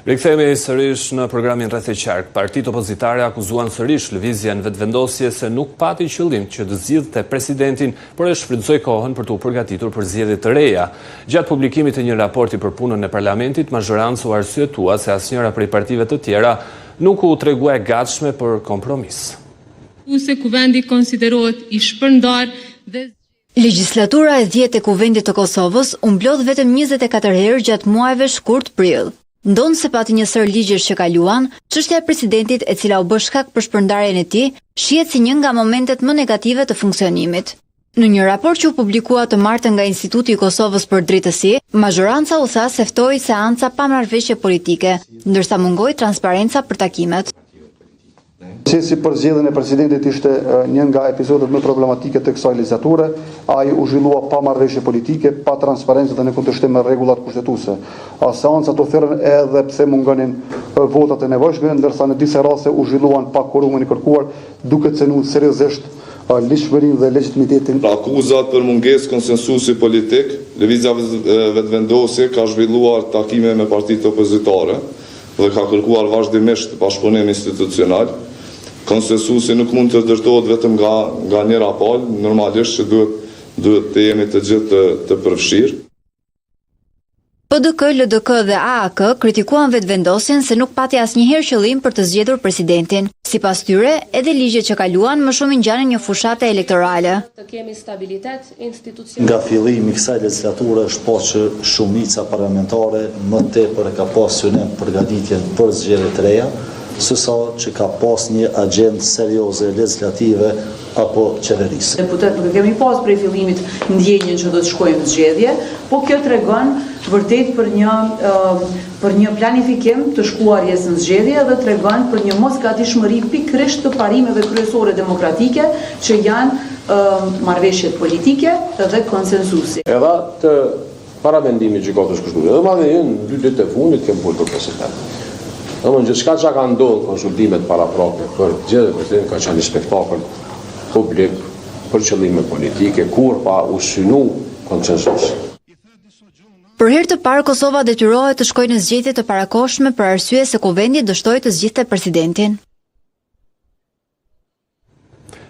Rikthehemi sërish në programin Rreth e Qark. Partitë opozitare akuzuan sërish lëvizjen vetëvendosje se nuk pati qëllim që të zgjidhte presidentin, por e shfrytëzoi kohën për të u përgatitur për zgjedhje të reja. Gjatë publikimit të një raporti për punën e parlamentit, mazhoranca u arsyetua se asnjëra prej partive të tjera nuk u tregua e gatshme për kompromis. Se kuvendi konsiderohet i shpërndar dhe Legjislatura e 10 e Kuvendit të Kosovës u mblodh vetëm 24 herë gjatë muajve shkurt prill. Ndonë se pati një sër ligjesh që kaluan, çështja e presidentit e cila u bë shkak për shpërndarjen e tij, shihet si një nga momentet më negative të funksionimit. Në një raport që u publikua të martën nga Instituti i Kosovës për Drejtësi, mazhoranca u tha se ftoi seanca pa marrëveshje politike, ndërsa mungoi transparenca për takimet. Procesi për zgjedhjen e presidentit ishte një nga episodet më problematike të kësaj legjislature. Ai u zhvillua pa marrëveshje politike, pa transparencë dhe në kundërshtim me rregullat kushtetuese. Seancat oferën edhe pse mungonin votat e nevojshme, ndërsa në disa raste u zhvilluan pa kvorumin e kërkuar, duke cënuar seriozisht ligjshmërinë dhe legitimitetin. Akuzat për mungesë konsensusi politik, lëvizja vetëvendosje ka zhvilluar takime me partitë opozitare dhe ka kërkuar vazhdimisht bashkëpunim institucional. Konsensusi nuk mund të ndërtohet vetëm nga një raport, normalisht që duhet të jemi të gjithë të përfshirë. PDK, LDK dhe AAK kritikuan vetëvendosjen se nuk pati asnjëherë qëllim për të zgjedhur presidentin. Sipas tyre, edhe ligjet që kaluan më shumë ngjanin një fushate elektorale. Të kemi stabilitet institucional. Nga fillimi i kësaj legjislature është po që shumica parlamentare më tepër ka pas synim përgatitjen për zgjedhje të reja, sësa që ka pas një agendë serioze legislative apo qeverisë. Deputet nuk kemi pas prej fillimit ndjenjen që do të shkojmë në zgjedhje, po kjo tregon vërtet për një planifikim të shkuarjes në zgjedhje dhe tregon për një mosgatishmëri pikërisht të parimeve kryesore demokratike që janë marrëveshjet politike dhe konsensusi. Edhe të paravendimit që ka të shkështuar, edhe madje në 2 ditë e fundit kemi folur për president. Gjithë shka që ka ndodhë konsultimet paraprakme për gjithë president ka qenë një spektakël publik për qëllime politike, kur pa u synu konsensus. Për herë të parë Kosova detyrohet të shkojë në zgjedhje të parakohshme për arsye se kuvendi dështoi të zgjidhte presidentin.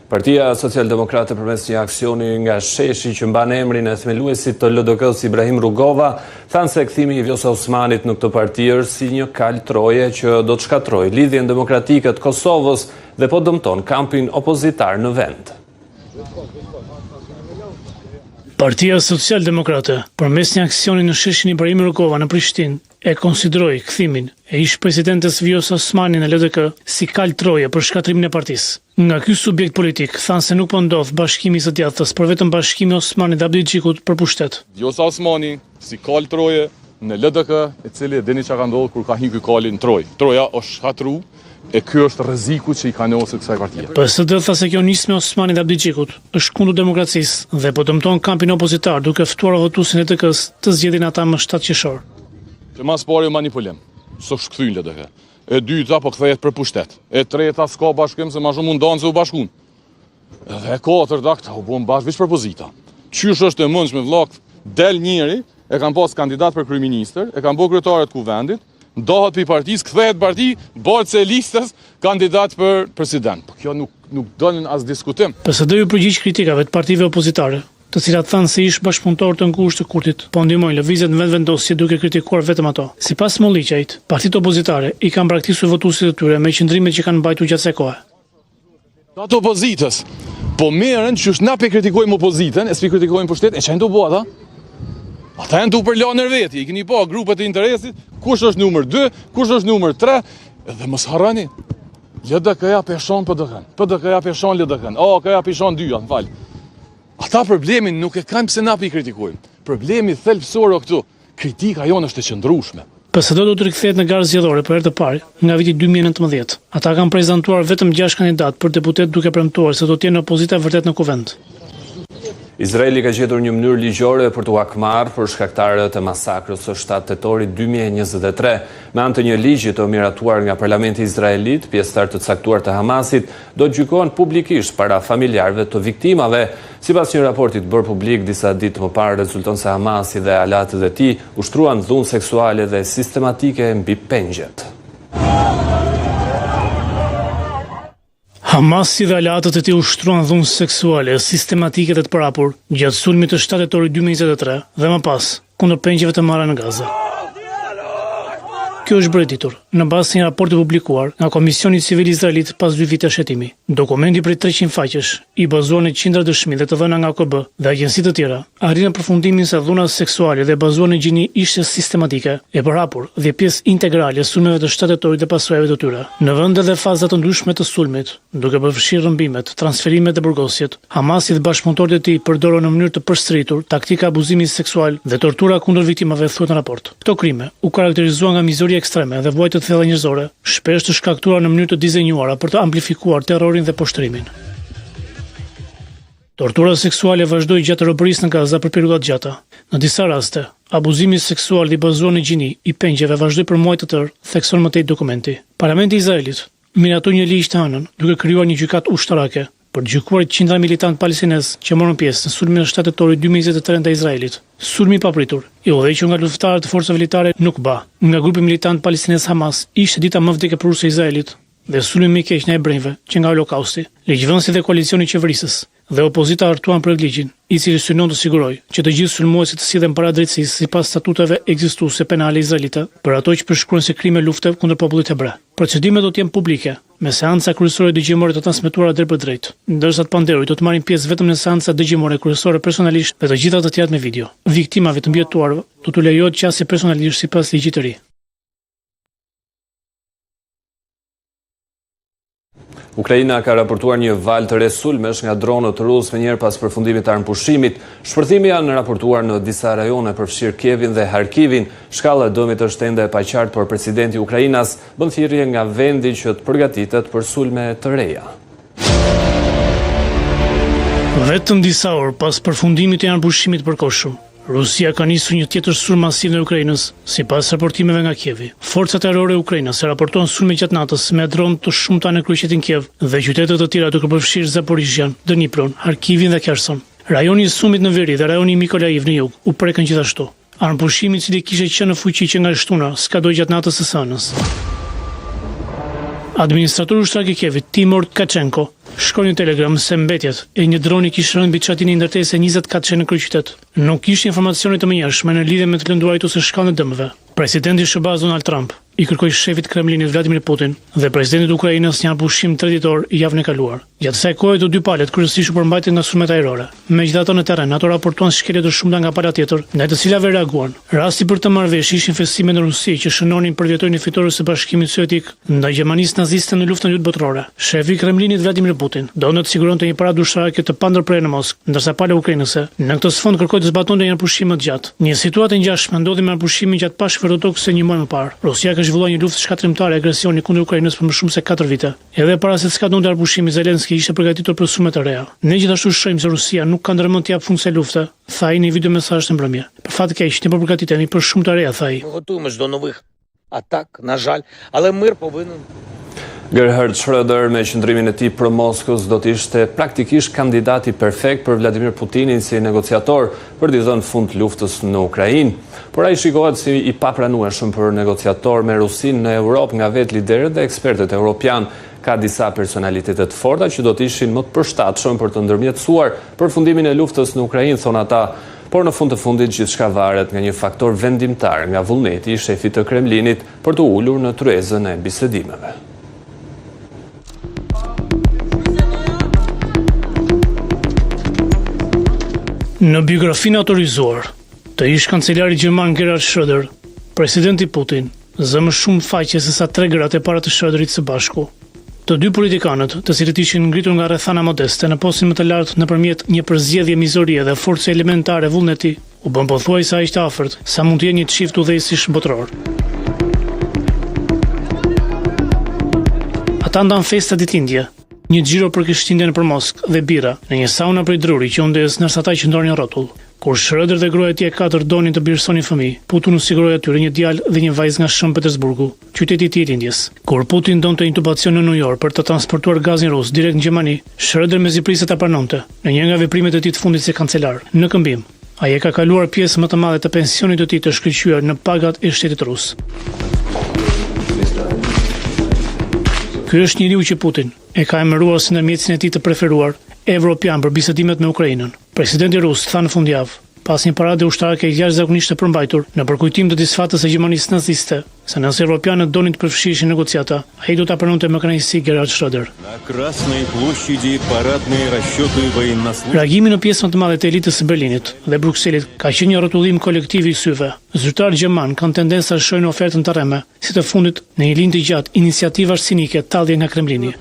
Partia Socialdemokrate përmes një aksioni nga sheshi që mban emrin e themeluesit të LDK-s Ibrahim Rugova, thanë se kthimi i Vjosa Osmanit në këtë parti është si një kal troje që do të shkatrojë lidhjen demokratike të Kosovës dhe po dëmton kampin opozitar në vend. Partia Socialdemokrate, përmes një aksioni në sheshin Ibrahim Rugova në Prishtinë, e konsideroi kthimin e ish-presidentes Vjosa Osmani në LDK si kal troje për shkatrimin e partisë. Nga ky subjekt politik thanë se nuk po ndodh bashkimi i së djathtës, por vetëm bashkimi i Osmanit dhe Abdixhikut për pushtet. Vjosa Osmani si kal troje në LDK, i cili dini çka ka ndodhur kur ka hyrë ky kali në Trojë. Troja është shkatruar e ky është rreziku që i ka njosur kësaj partie. PSD tha se kjo nismë e Osmanit dhe Abdixhikut është kundër demokracisë dhe po dëmton kampin opozitar duke ftuar votuesin e LDK-s të zgjedhin ata më 7 qershor. Që mas pari manipulim, s'është kthyn LDK. E dyta po kthehet për pushtet. E treta s'ka bashkim se më shumë mundon se u bashkuan. Dhe e katërta këta u bën bashkë veç propozita. Qysh është e mundshme vllak, del njëri, e kanë pas kandidat për kryeministër, e kanë bërë kryetare të kuvendit, ndohet pi partisë, kthehet parti, bëhet se listës kandidat për president. Po kjo nuk dolën as diskutim. PSD u përgjigj kritikave të partive opozitare, të cilat thanë se ish bashkëpunëtor të ngushtë të Kurtit, po ndihmojnë lëvizjet në vendvendosje duke kritikuar vetëm ato. Sipas Molliqajit, partitë opozitare i kanë braktisur votuesit e tyre me qëndrimet që kanë mbajtur gjatë kësaj kohe. Ato opozitës, po merren që na pe kritikojmë opozitën, e s'pi kritikojmë pushtet, e çajnë të bëu ata? Ata janë tu për lanë vetë, i keni pa grupet e interesit, kush është numër 2, kush është numër 3, dhe mos harroni. LDK-ja peshon PDK-n, PDK-ja peshon LDK-n, AK-ja peshon 2, fal. Ata problemin nuk e kanë pse na pi kritikojmë. Problemi thelbësor këtu, kritika jonë është e qëndrueshme. PSD do të rikthehet në garë zgjedhore për herë të parë nga viti 2019. Ata kanë prezantuar vetëm 6 kandidat për deputet duke premtuar se do të jenë opozita vërtet në kuvend. Izraeli ka gjetur një mënyrë ligjore për t'u akmarrë për shkaktarët e masakrës së 7 tetorit 2023. Me anë të një ligji të miratuar nga Parlamenti izraelit, pjesëtar të caktuar të Hamasit do të gjykohen publikisht para familjarëve të viktimave. Sipas një raporti bërë publik disa ditë më parë, rezulton se Hamasi dhe alatët e tij ushtruan dhunë seksuale dhe sistematike mbi pengjet. Hamasi dhe alatët e tij ushtruan dhunë seksuale sistematike dhe të parapur gjatë sulmit të 7 tetorit 2023 dhe më pas kundër pengjeve të marra në Gaza. Kjo është bëretitur në bazë të një raporti publikuar nga Komisioni Civil Izraelit pas 2 vite shetimi. Dokumenti prej 300 faqesh, i bazuar në qindra dëshmi dhe të dhëna nga OKB dhe agjenci të tjera, arrin në përfundimin se dhunat seksuale dhe bazuar në gjini ishte sistematike, e përhapur dhe pjesë integrale e sulmeve të 7 tetorit dhe pasojave të tyre. Në vende dhe faza të ndryshme të sulmit, duke përfshirë rrëmbimet, transferimet dhe burgosjet, Hamasi dhe bashkëpunëtorët e tij përdorën në mënyrë të përsëritur taktika abuzimi seksual dhe tortura kundër viktimave, thuhet në raport. Këto krime u karakterizuan nga mizori ekstreme dhe vuajtje të thella njerëzore, shpesh të shkaktuara në mënyrë të dizenjuara për të amplifikuar terrorin dhe poshtërimin. Tortura seksuale vazhdoi gjatë robërisë në Gaza për periudha të gjata. Në disa raste, abuzimi seksual i bazuar në gjini i pengjeve vazhdoi për muaj të tërë, thekson më tej dokumenti. Parlamenti i Izraelit miratoi një ligj të hënën, duke krijuar një gjykatë ushtarake për të gjykuar qindra militant palestinez që morën pjesë në sulmin e 7 tetorit 2023 ndaj Izraelit. Sulmi i papritur, i udhëhequr nga luftëtarët e forcave militare Nukba, nga grupi militant palestinez Hamas, ishte dita më vdekëpruese e Izraelit dhe sulmi më i keq në hebrejve që nga Holokausti. Ligjvënësit dhe koalicioni qeverisës dhe opozita hartuan për ligjin, i cili synon të sigurojë që të gjithë sulmuesit të sillen para drejtësisë sipas statuteve ekzistuese penale izraelite për ato që përshkruajnë se krime lufte kundër popullit hebre. Procedimet do të jenë publike, me seanca kryesore dëgjimore të transmetuara drejt për drejt, ndërsa të panderurit do të marrin pjesë vetëm në seanca dëgjimore kryesore personalisht dhe të gjitha të tjerat me video. Viktimave të mbijetuarve do t'u lejohet qasje personalisht sipas ligjit të ri. Ukraina ka raportuar një val të re sulmesh nga dronët rusë me njerë pas përfundimit të armëpushimit. Shpërthimi janë raportuar në disa rajone përfshirë Kievin dhe Harkivin. Shkalla e dëmit është ende e paqartë, por presidenti i Ukrainas bën thirrje nga vendi që të përgatitet për sulme të reja. Vetëm disa orë pas përfundimit të armëpushimit të përkohshëm, Rusia ka nisur një tjetër sulm masiv në Ukrainës, sipas raportimeve nga Kievi. Forcat terrore e Ukrainës raportojnë sulme gjatë natës me dronë të shumta në kryeqytetin Kiev dhe qytete të tjera duke përfshirë Zaporizhzhan, Dnipron, Harkivin dhe Kherson. Rajoni i Sumit në veri dhe rajoni i Mikolaiv në jug u prekën gjithashtu. Armëpushimi i cili kishte qenë në fuqi që nga shtuna skadoi gjatë natës së hënës. Administratori ushtarak i Kievit, Timur Tkachenko, shkoi në Telegram se mbetjet e një droni kishte rënë mbi çatinë ndërtese 20 katëshe në kryeqytet. Nuk kishte informacione të menjëhershme në lidhje me të lënduar ose shkallën e dëmeve. Presidenti i SBA Donald Trump i kërkoi shefit Kremlinit Vladimir Putin dhe presidentit të Ukrainës një armëpushim traditor javën e kaluar. Gjatë kësaj kohe të dy palët kryesisht u përmbajtën nga sulmet ajrore. Megjithatë në terren ato raportuan shkelje të shumta nga pala tjetër, ndaj të cilave reaguan. Rasti për të marrë vesh ishin festime në Rusi që shënonin përvjetorin e fitores së Bashkimit Sovjetik ndaj Gjermanisë naziste në luftën e dytë botërore. Shefi i Kremlinit Vladimir Putin donte të siguronte një paradë ushtarake të pandërprerë në Moskë, ndërsa pala ukrainase në këtë sfond kërkoi të zbatonte një armëpushim më të gjatë. Një situatë e ngjashme ndodhi me armëpushimin gjatë Pashkës Ortodokse një muaj më parë. Rusia ka zhvilluar një luftë shkatërrimtare agresioni kundër Ukrainës për më shumë se 4 vite. Edhe para se të skadonte armëpushimi, Zelenski ishte përgatitur për sulme të reja. Ne gjithashtu shohim se Rusia nuk ka ndërmend të japë funksion lufte, tha ai në video mesazh në mbrëmje. Për fat të keq, ne po përgatitemi për shumë të reja, tha ai. Готуємось до нових атак, на жаль, але мир повинен. Gerhard Schröder me qëndrimin e tij për Moskës do të ishte praktikisht kandidati perfekt për Vladimir Putinin si negociator për t'i dhënë fund luftës në Ukrainë. Por ai shikohet si i papranueshëm për negociator me Rusinë në Europë nga vetë liderët dhe ekspertët evropian. Ka disa personalitete të forta që do të ishin më të përshtatshëm për të ndërmjetësuar përfundimin e luftës në Ukrainë, thon ata. Por në fund të fundit gjithçka varet nga një faktor vendimtar, nga vullneti i shefit të Kremlinit për të ulur në tryezën e bisedimeve. Në biografinë autorizuar të ish kancelari gjerman Gerhard Schröder, presidenti Putin zë më shumë faqe se sa 3 gratë e para të Schröderit së bashku. Të dy politikanët, të cilët ishin ngritur nga rrethana modeste në postin më të lartë nëpërmjet një përzgjedhje mizorie dhe force elementare vullneti, u bën pothuajse aq të afërt sa mund të jenë një çift udhëheqësh botëror. Ata ndan festa ditëlindje, një xhiro për Krishtlindjen për Moskë dhe birra në një sauna prej druri që u ndes ndërsa ata qëndronin rrotull. Kur Schröder dhe gruaja e tij e katër donin të birësonin fëmijë, Putin u siguroi atyre një djalë dhe një vajzë nga Shën Petersburgu, qyteti i tij i lindjes. Kur Putin donte intubacion në New York për të transportuar gazin rus direkt në Gjermani, Schröder mezi priste ta pranonte në një nga veprimet e tij të fundit si kancelar. Në këmbim, ai e ka kaluar pjesë më të madhe të pensionit të tij të shkëlqyer në pagat e shtetit rus. Ky është njeriu që Putin e ka emëruar si ndërmjetësin e tij të preferuar evropian për bisedimet me Ukrainën. Presidenti rus tha në fundjavë, pas një parade ushtarake jashtëzakonisht të përmbajtur në përkujtim të disfatës së Gjermanisë naziste, se nëse evropianët donin të përfshihen negociata, ai do ta pranonte me kënaqësi Gerhard Schröder. Reagimi në pjesën të madhe të elitës së Berlinit dhe Brukselit ka qenë një rrotullim kolektiv i syve. Zyrtarët gjerman kanë tendencë të shojnë ofertën të rreme, si të fundit në një linjë të gjatë iniciativash cinike tallje nga Kremlini.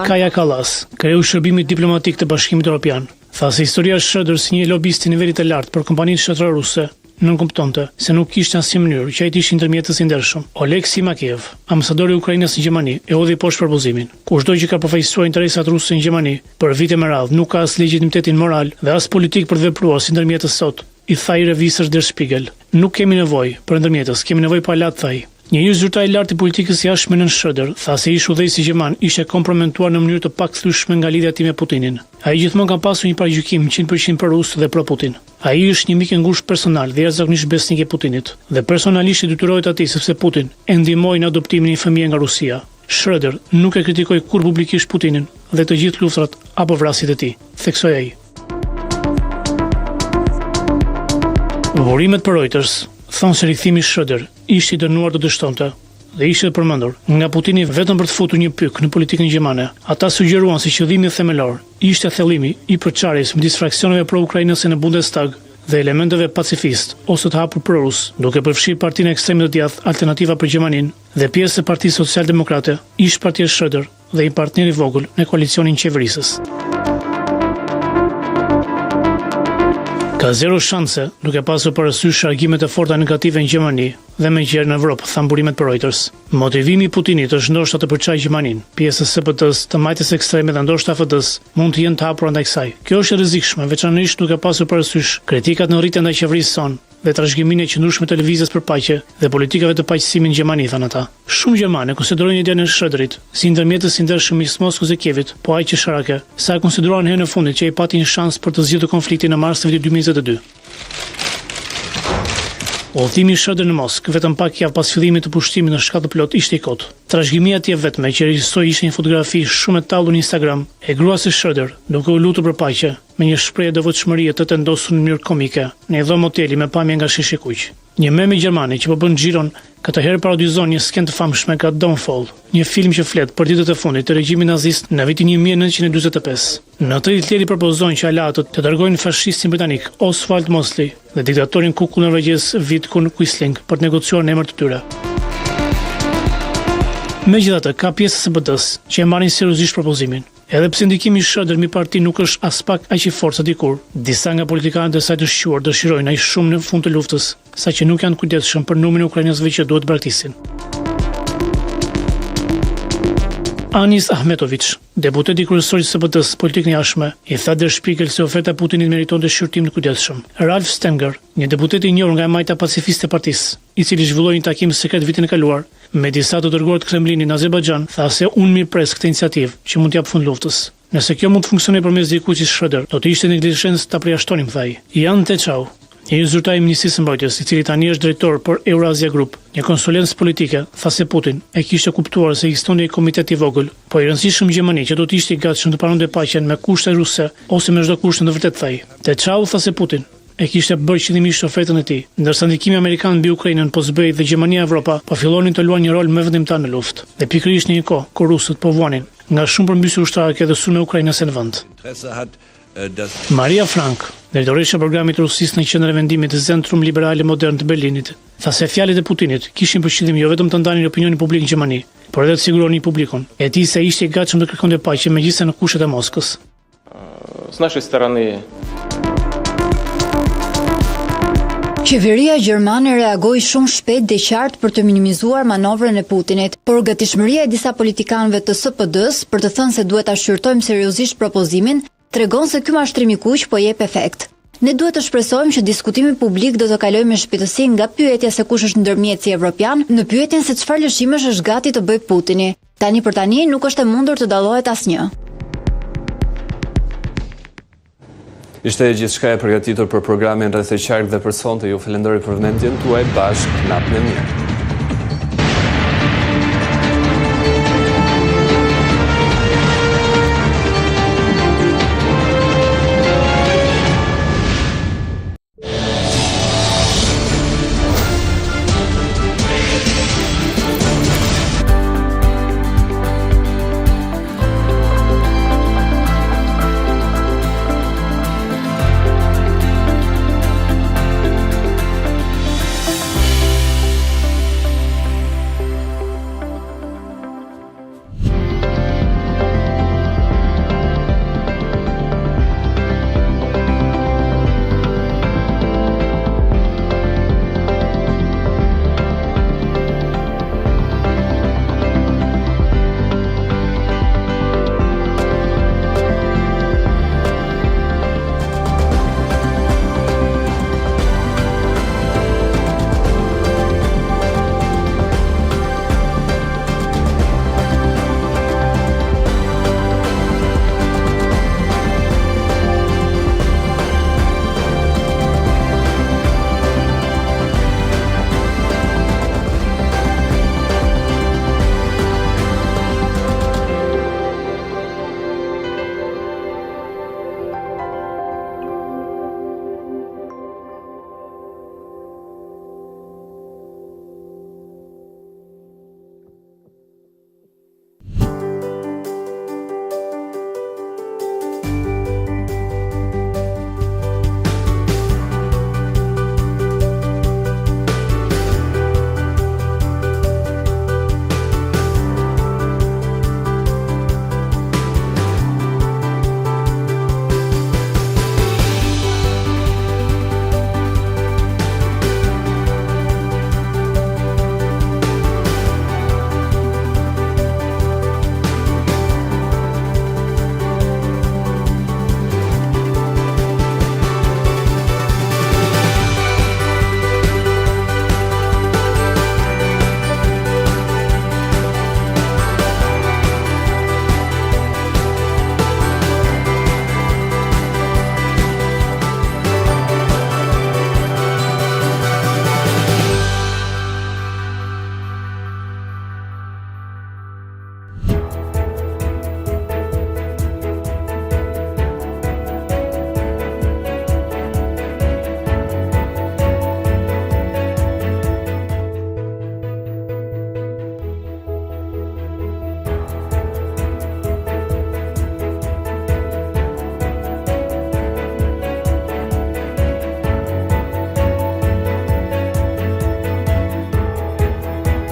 Kaja Kallas, kreu shërbimit diplomatik të Bashkimit Evropian, tha se historia e Schröder si një lobist i nivelit të lartë për kompaninë shtetërore ruse nënkuptonte se nuk kishte asnjë mënyrë që ai të ishte ndërmjetës i ndershëm. Oleg Simakiev, ambasadori i Ukrainës në Gjermani, e hodhi poshtë përpozimin. Kushdo që ka përfaqësuar interesat ruse në Gjermani për vite me radhë nuk ka as legitimitetin moral dhe as politik për të vepruar si ndërmjetës sot, i tha i revistës Der Spiegel. Nuk kemi nevojë për ndërmjetës, kemi nevojë për alat, thaj. Një zyrtar i lartë i politikës jashtme në Schröder tha se ish udhëheqësi gjerman ishte kompromentuar në mënyrë të pakthyeshme nga lidhja e tij me Putinin. Ai gjithmonë ka pasur një paragjykim 100% për rus dhe pro Putin. Ai është një mik i ngushtë personal dhe jashtëzakonisht besnik i Putinit dhe personalisht i detyrohet atij sepse Putin e ndihmoi në adoptimin e një fëmie nga Rusia. Schröder nuk e kritikoi kur publikisht Putinin dhe të gjithë luftrat apo vrasjet e tij, theksoi ai. Vurimet për Reuters thonë se rikthimi i Schröder ishte i dënuar të dështonte dhe ishte përmendur nga Putini vetëm për të futur një pyk në politikën gjermane. Ata sugjeruan se qëllimi themelor ishte thellimi i përçarjes midis fraksioneve pro-ukrainase në Bundestag dhe elementeve pacifist ose të hapur pro-rus, duke përfshirë partinë ekstreme të djathtë Alternativa për Gjermaninë dhe pjesë të Partisë Social-Demokrate, ish partia Schröder dhe i partneri i vogël në koalicionin qeverisës. Ka zero shanse duke pasur parasysh argjimet e forta negative në Gjermani dhe me gjerë në Evropë, than burimet për Reuters. Motivimi i Putinit është ndoshta të përçajë Gjermaninë, pjesës së SPD-s, të majtës ekstreme dhe ndoshta AFD-s mund të jenë të hapura ndaj kësaj. Kjo është e rrezikshme, veçanërisht duke pasur parasysh kritikat në rritje ndaj qeverisë son dhe trashëgiminë e qëndrueshme të lëvizjes për paqe dhe politikave të paqësimit në Gjermani, than ata. Shumë gjermanë konsiderojnë idenë e Schröderit si ndërmjetës i ndershëm midis Moskës dhe Kievit, po ai që sharake, sa e konsideruan herën e fundit që ai pati një shans për të zgjidhur konfliktin në mars të vitit 2022. Udhëtimi i Schröder në Moskë, vetëm pak javë pas fillimit të pushtimit në shkallë plot, ishte i kot. Trashëgimia e tij vetme që regjistoi ishte një fotografi shumë e tallur në Instagram e gruas së Schröder, duke u lutur për paqe, me një shprehje devotshmërie të vendosur në mënyrë komike, në një dhomë hoteli me pamje nga sheshi kuq. Një meme gjermani që po bën xhiron këtë herë parodizon një skenë të famshme nga Downfall, një film që flet për ditët e fundit të regjimit nazist në vitin 1945. Në të Hitleri propozojnë që aleatët të dërgojnë fashistin britanik Oswald Mosley dhe diktatorin kukull norvegjez Vidkun Quisling për të negociuar në emër të tyre. Megjithatë, ka pjesë së BD-s që e marrin seriozisht propozimin. Edhe pse ndikimi i Schröder mbi parti nuk është as pak aq i fortë sa dikur, disa nga politikanët e saj të shquar dëshirojnë ai shumë në fund të luftës, saqë nuk janë kujdesshëm për numrin e ukrainasëve që duhet braktisin. Anis Ahmetović, deputeti kryesor i SPD-s politikën e jashtme, i tha Der Spiegel se oferta e Putinit meritonte shqyrtim të kujdesshëm. Ralf Stenger, një deputet i njohur nga e majta pacifiste e partisë, i cili zhvilloi një takim sekret vitin e kaluar me disa të dërguar të Kremlinit në Azerbajxhan, tha se unë mirëpres këtë iniciativë që mund të jap fund luftës. Nëse kjo mund të funksionojë përmes dikujt si Schröder, do të ishte neglizhencë ta përjashtonim, thaj. Jan Techau, një zyrtar i Ministrisë së Mbrojtjes, i cili tani është drejtor për Eurasia Group, një konsulencë politike, tha se Putin e kishte kuptuar se ekzistonte një komitet i vogël, po i rëndësishëm Gjermani që do të ishte i gatshëm të pranonte paqen me kushte ruse ose me çdo kusht në vërtet, thaj. Techau tha se Putin e kishte bërë qëllimisht ofertën e tij, ndërsa ndikimi amerikan mbi Ukrainën po zbëhej dhe Gjermania e Evropa po fillonin të luajnë një rol më vendimtar në luftë. Dhe pikërisht në një kohë kur rusët po vuanin nga shumë përmbysje ushtarake dhe sulme ukrainase në vend. Maria Frank, drejtoresha e programit rusisë në qendrën e vendimit të Centrum Liberale Modern të Berlinit, tha se fjalët e Putinit kishin për qëllim jo vetëm të ndanin opinionin publik në Gjermani, por edhe të siguronin publikun e tij se ishte i gatshëm të kërkonte paqe megjithëse në kushtet e Moskës. С нашей стороны Qeveria gjermane reagoi shumë shpejt dhe qartë për të minimizuar manovrën e Putinit, por gatishmëria e disa politikanëve të SPD-s për të thënë se duhet ta shqyrtojmë seriozisht propozimin, tregon se ky mashtrim i kuq po jep efekt. Ne duhet të shpresojmë që diskutimi publik do të kalojë me shpejtësi nga pyetja se kush është ndërmjetësi evropian në pyetjen se çfarë lëshimesh është gati të bëjë Putini. Tani për tani nuk është e mundur të dallohet asnjë. Ishte gjithçka e përgatitur për programin Rreth e Qark dhe për sonte. Ju falenderoj për vëmendjen tuaj. Bashkë natën e mirë.